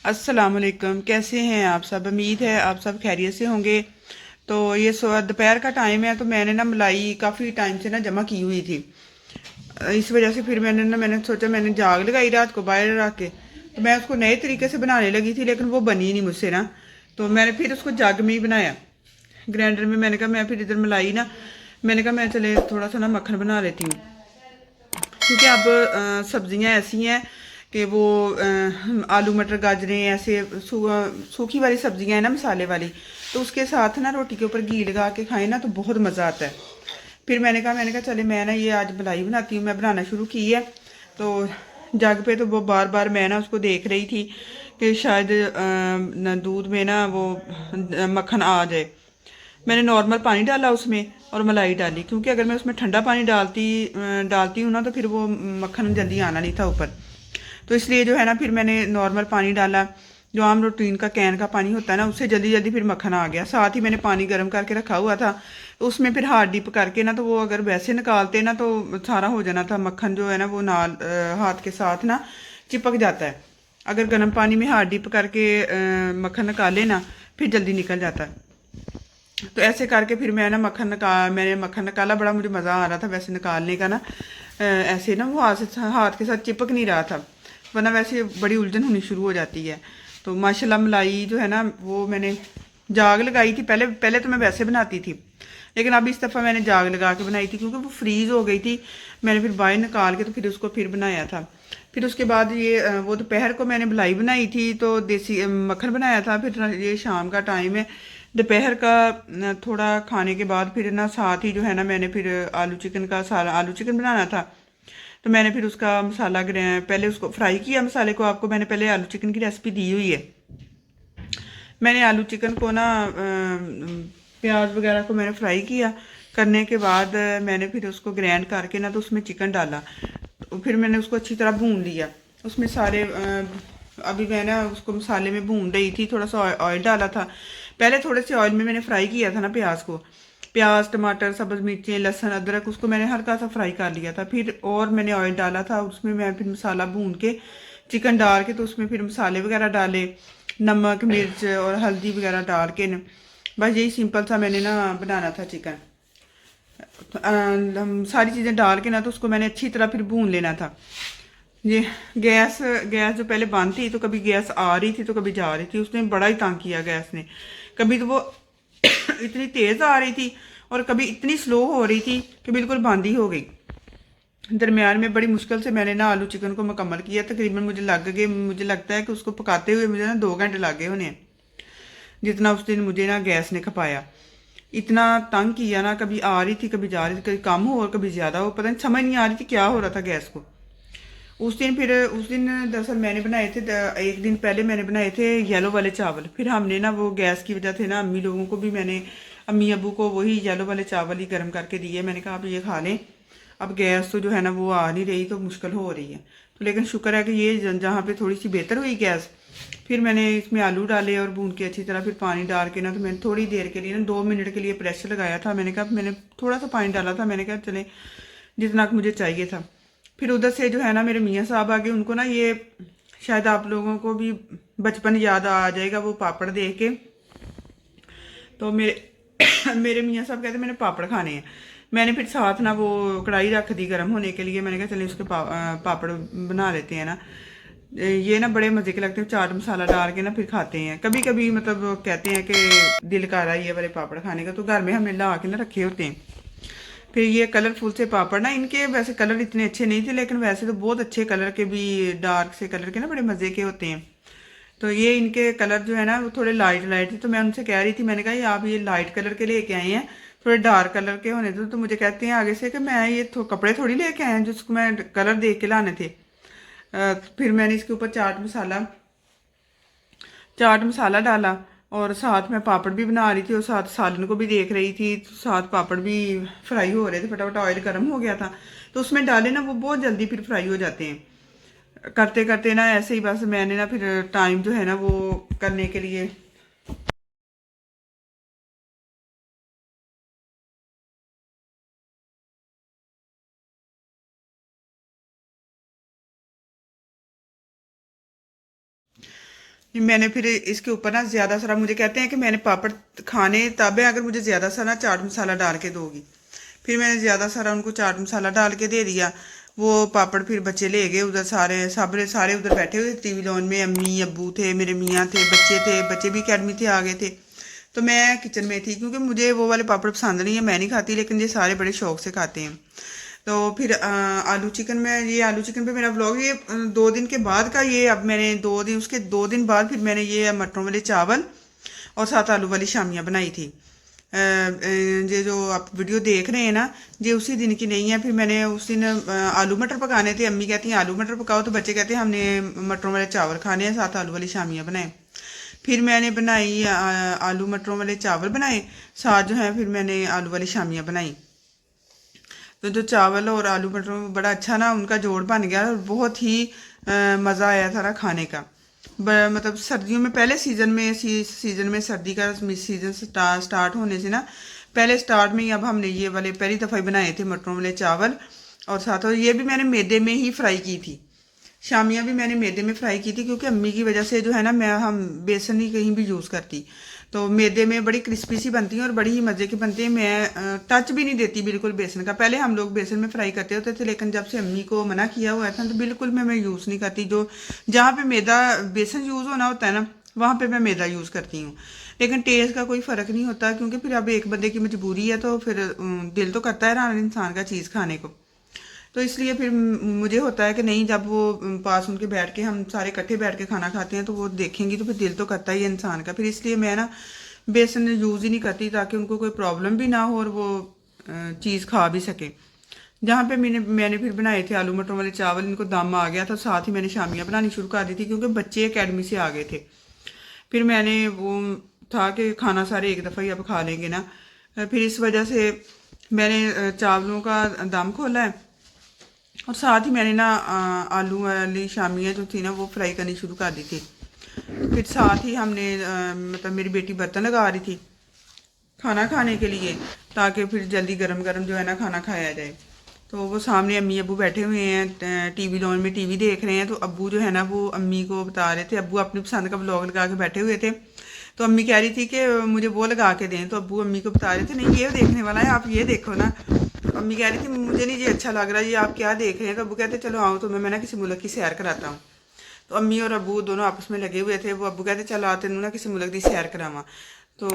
अस्सलाम वालेकुम। कैसे हैं आप सब? उम्मीद है आप सब खैरियत से होंगे। तो ये दोपहर का टाइम है, तो मैंने ना मलाई काफ़ी टाइम से ना जमा की हुई थी। इस वजह से फिर मैंने सोचा, मैंने जाग लगाई रात को बाहर रख के। तो मैं उसको नए तरीके से बनाने लगी थी, लेकिन वो बनी नहीं मुझसे ना। तो मैंने फिर उसको जग में ही बनाया, ग्राइंडर में। मैंने कहा मैं फिर इधर मलाई ना, मैंने कहा मैं चले थोड़ा सा ना मक्खन बना लेती हूँ। क्योंकि अब सब्जियां ऐसी हैं कि वो आलू मटर गाजरें ऐसे सूखी वाली सब्जियां हैं ना, मसाले वाली। तो उसके साथ ना रोटी के ऊपर घी लगा के खाएं ना, तो बहुत मज़ा आता है। फिर मैंने कहा चले मैं ना ये आज मलाई बनाती हूँ। मैं बनाना शुरू की है। तो जग पे तो वो बार बार मैं ना उसको देख रही थी कि शायद दूध में ना वो मक्खन आ जाए। मैंने नॉर्मल पानी डाला उसमें और मलाई डाली, क्योंकि अगर मैं उसमें ठंडा पानी डालती हूँ ना, तो फिर वो मक्खन जल्दी आना नहीं था ऊपर। तो इसलिए जो है ना, फिर मैंने नॉर्मल पानी डाला। जो आम रूटीन का कैन का पानी होता है ना, उससे जल्दी जल्दी फिर मक्खन आ गया। साथ ही मैंने पानी गर्म करके रखा हुआ था, तो उसमें फिर हाथ डिप करके ना, तो वो अगर वैसे निकालते ना, तो सारा हो जाना था। मक्खन जो है ना, वो हाथ के साथ ना चिपक जाता है। अगर गर्म पानी में हाथ डिप करके मक्खन निकाले ना, फिर जल्दी निकल जाता है। तो ऐसे करके फिर मैंने मक्खन निकाला। बड़ा मुझे मज़ा आ रहा था वैसे निकालने का ना। ऐसे ना वो हाथ के साथ चिपक नहीं रहा था, वरना वैसे बड़ी उलझन होनी शुरू हो जाती है। तो माशाल्लाह मलाई जो है ना, वो मैंने जाग लगाई थी। पहले पहले तो मैं वैसे बनाती थी, लेकिन अब इस दफ़ा मैंने जाग लगा के बनाई थी, क्योंकि वो फ्रीज़ हो गई थी। मैंने फिर बाहर निकाल के तो फिर उसको फिर बनाया था। फिर उसके बाद वो दोपहर को मैंने मलाई बनाई थी, तो देसी मक्खन बनाया था। फिर ये शाम का टाइम है, दोपहर का थोड़ा खाने के बाद फिर ना साथ ही जो है ना, मैंने फिर आलू चिकन बनाना था। तो मैंने फिर उसका पहले उसको फ्राई किया मसाले को। आपको मैंने पहले आलू चिकन की रेसिपी दी हुई है। मैंने आलू चिकन को ना प्याज वगैरह को मैंने फ्राई किया। करने के बाद मैंने फिर उसको ग्राइंड करके ना, तो उसमें चिकन डाला। तो फिर मैंने उसको अच्छी तरह भून लिया। उसमें सारे अभी मैं ना उसको मसाले में भून रही थी। थोड़ा सा ऑयल डाला था। पहले थोड़े से ऑयल में मैंने फ्राई किया था ना प्याज को। प्याज टमाटर सब्ज मिर्चें लहसुन अदरक, उसको मैंने हल्का सा फ्राई कर लिया था। फिर और मैंने ऑयल डाला था, उसमें मैं फिर मसाला भून के चिकन डाल के, तो उसमें फिर मसाले वगैरह डाले, नमक मिर्च और हल्दी वगैरह डाल के न, बस यही सिंपल सा मैंने ना बनाना था चिकन। तो, सारी चीज़ें डाल के ना, तो उसको मैंने अच्छी तरह फिर भून लेना था। ये गैस गैस जो पहले बंद थी, तो कभी गैस आ रही थी तो कभी जा रही थी। उसने बड़ा ही तंग किया गैस ने। कभी तो वो इतनी तेज़ आ रही थी, और कभी इतनी स्लो हो रही थी कि बिल्कुल बंद ही हो गई। दरमियान में बड़ी मुश्किल से मैंने ना आलू चिकन को मुकम्मल किया। तकरीबन मुझे लगता है कि उसको पकाते हुए मुझे ना 2 घंटे लग गए होने, जितना उस दिन मुझे ना गैस ने खपाया। इतना तंग किया ना, कभी आ रही थी कभी जा रही थी, कभी कम हो और कभी ज़्यादा हो, पता नहीं समझ नहीं आ रही थी क्या हो रहा था गैस को। उस दिन दरअसल मैंने बनाए थे, एक दिन पहले मैंने बनाए थे येलो वाले चावल। फिर हमने ना वो गैस की वजह से ना, अम्मी अबू को वही येलो वाले चावल ही गर्म करके दिए। मैंने कहा आप ये खा लें। अब गैस तो जो है ना, वो आ नहीं रही, तो मुश्किल हो रही है। तो लेकिन शुक्र है कि ये जहाँ पे थोड़ी सी बेहतर हुई गैस। फिर मैंने इसमें आलू डाले और भून के अच्छी तरह फिर पानी डाल के ना, तो मैंने थोड़ी देर के लिए ना 2 मिनट के लिए प्रेशर लगाया था। मैंने थोड़ा सा पानी डाला था। मैंने कहा चले जितना कि मुझे चाहिए था। फिर उधर से जो है ना, मेरे मियाँ साहब आ गए। उनको ना ये शायद आप लोगों को भी बचपन याद आ जाएगा वो पापड़ देख के। तो मेरे मियाँ साहब कहते मैंने पापड़ खाने हैं। मैंने फिर साथ ना वो कढ़ाई रख दी गर्म होने के लिए। मैंने कहा चलिए उसके पापड़ बना लेते हैं ना। ये ना बड़े मज़े के लगते हैं, चाट मसाला डाल के ना फिर खाते हैं। कभी कभी मतलब वो कहते हैं कि दिल कर रहा है ये वाले पापड़ खाने का, तो घर में हमने ला के ना रखे होते हैं। फिर ये कलरफुल से पापड़ ना, इनके वैसे कलर इतने अच्छे नहीं थे, लेकिन वैसे तो बहुत अच्छे कलर के भी, डार्क से कलर के ना बड़े मज़े के होते हैं। तो ये इनके कलर जो है ना, वो थोड़े लाइट लाइट थे। तो मैं उनसे कह रही थी, मैंने कहा ये आप ये लाइट कलर के लेके आए हैं, थोड़े डार्क कलर के होने दो। तो मुझे कहते हैं आगे से कि मैं ये कपड़े थोड़ी लेके आए हैं जिसको मैं कलर देख के लाने थे। फिर मैंने इसके ऊपर चाट मसाला डाला, और साथ में पापड़ भी बना रही थी, और साथ सालन को भी देख रही थी। तो साथ पापड़ भी फ्राई हो रहे थे, फटाफट ऑयल गर्म हो गया था। तो उसमें डाले ना, वो बहुत जल्दी फिर फ्राई हो जाते हैं। करते करते ना ऐसे ही बस मैंने ना फिर टाइम जो है ना, वो करने के लिए मैंने फिर इसके ऊपर ना ज़्यादा सारा, मुझे कहते हैं कि मैंने पापड़ खाने तब है अगर मुझे ज़्यादा सारा चाट मसाला डाल के दोगी। फिर मैंने ज़्यादा सारा उनको चाट मसाला डाल के दे दिया। वो पापड़ फिर बच्चे ले गए उधर, सारे सारे सारे उधर बैठे हुए टीवी लॉन में, अम्मी अब्बू थे, मेरे मियाँ थे, बच्चे भी अकेडमी थे, आ गए थे। तो मैं किचन में थी क्योंकि मुझे वो वाले पापड़ पसंद नहीं है, मैं नहीं खाती, लेकिन ये सारे बड़े शौक से खाते हैं। तो फिर आलू चिकन में, ये आलू चिकन पे मेरा व्लॉग ये 2 दिन के बाद का, ये अब मैंने 2 दिन, उसके 2 दिन बाद फिर मैंने ये मटरों वाले चावल और साथ आलू वाली शामियाँ बनाई थी। ये जो आप वीडियो देख रहे हैं ना, ये उसी दिन की नहीं है। फिर मैंने उस दिन आलू मटर पकाने थे, अम्मी कहती हैं आलू मटर पकाओ, तो बच्चे कहते हैं हमने मटरों वाले चावल खाने हैं, साथ आलू वाली शामियाँ बनाए। फिर मैंने बनाई आलू मटरों वाले चावल बनाए, साथ जो है फिर मैंने आलू वाली शामियाँ बनाई। तो जो चावल और आलू मटर में बड़ा अच्छा ना उनका जोड़ बन गया, और बहुत ही मज़ा आया था ना खाने का। मतलब सर्दियों में, पहले सीजन में सर्दी का सीजन स्टार्ट होने से ना पहले स्टार्ट में ही अब हमने ये वाले पहली दफ़ा ही बनाए थे मटरों वाले चावल। और साथ, और ये भी मैंने मैदे में ही फ्राई की थी, शामियाँ भी मैंने मैदे में फ्राई की थी, क्योंकि अम्मी की वजह से जो है ना, हम बेसन ही कहीं भी यूज़ करती, तो मैदे में बड़ी क्रिस्पी सी बनती हैं और बड़ी ही मज़े की बनती है। मैं टच भी नहीं देती बिल्कुल बेसन का। पहले हम लोग बेसन में फ्राई करते होते थे, लेकिन जब से अम्मी को मना किया हुआ था तो बिल्कुल मैं यूज़ नहीं करती। जो जहाँ पे मैदा बेसन यूज़ होना होता है ना, वहाँ पे मैं मैदा यूज़ करती हूँ। लेकिन टेस्ट का कोई फ़र्क नहीं होता, क्योंकि फिर अब एक बंदे की मजबूरी है, तो फिर दिल तो करता है ना इंसान का चीज़ खाने को। तो इसलिए फिर मुझे होता है कि नहीं, जब वो पास उनके बैठ के हम सारे इकट्ठे बैठ के खाना खाते हैं तो वो देखेंगी तो फिर दिल तो करता ही है इंसान का। फिर इसलिए मैं ना बेसन यूज़ ही नहीं करती, ताकि उनको कोई प्रॉब्लम भी ना हो और वो चीज़ खा भी सके। जहाँ पे मैंने फिर बनाए थे आलू मटरों वाले चावल, इनको दम आ गया था, साथ ही मैंने शामियाँ बनानी शुरू कर दी थी, क्योंकि बच्चे अकेडमी से आ गए थे। फिर मैंने वो था कि खाना सारे एक दफ़ा ही अब खा लेंगे ना, फिर इस वजह से मैंने चावलों का दम खोला है, और साथ ही मैंने ना आलू वाली शामियाँ जो थी ना वो फ्राई करनी शुरू कर दी थी। फिर साथ ही हमने मतलब मेरी बेटी बर्तन लगा रही थी खाना खाने के लिए, ताकि फिर जल्दी गरम गरम जो है ना खाना खाया जाए। तो वो सामने अम्मी अब्बू बैठे हुए हैं, टीवी लॉन में टीवी देख रहे हैं। तो अब्बू जो है ना वो अम्मी को बता रहे थे, अब्बू अपनी पसंद का व्लॉग लगा के बैठे हुए थे। तो अम्मी कह रही थी कि मुझे वो लगा के दें, तो अब्बू अम्मी को बता रहे थे नहीं ये देखने वाला है, आप ये देखो ना। तो अम्मी कह रही थी मुझे नहीं ये अच्छा लग रहा, ये आप क्या देख रहे हैं। तो अब्बू कहते चलो आओ तुम्हें मैं ना किसी मुल्क की सैर कराता हूँ। तो अम्मी और अब्बू दोनों आपस में लगे हुए थे। वो अब्बू कहते चलो आ तेनू ना किसी मुल्क की सैर करावा। तो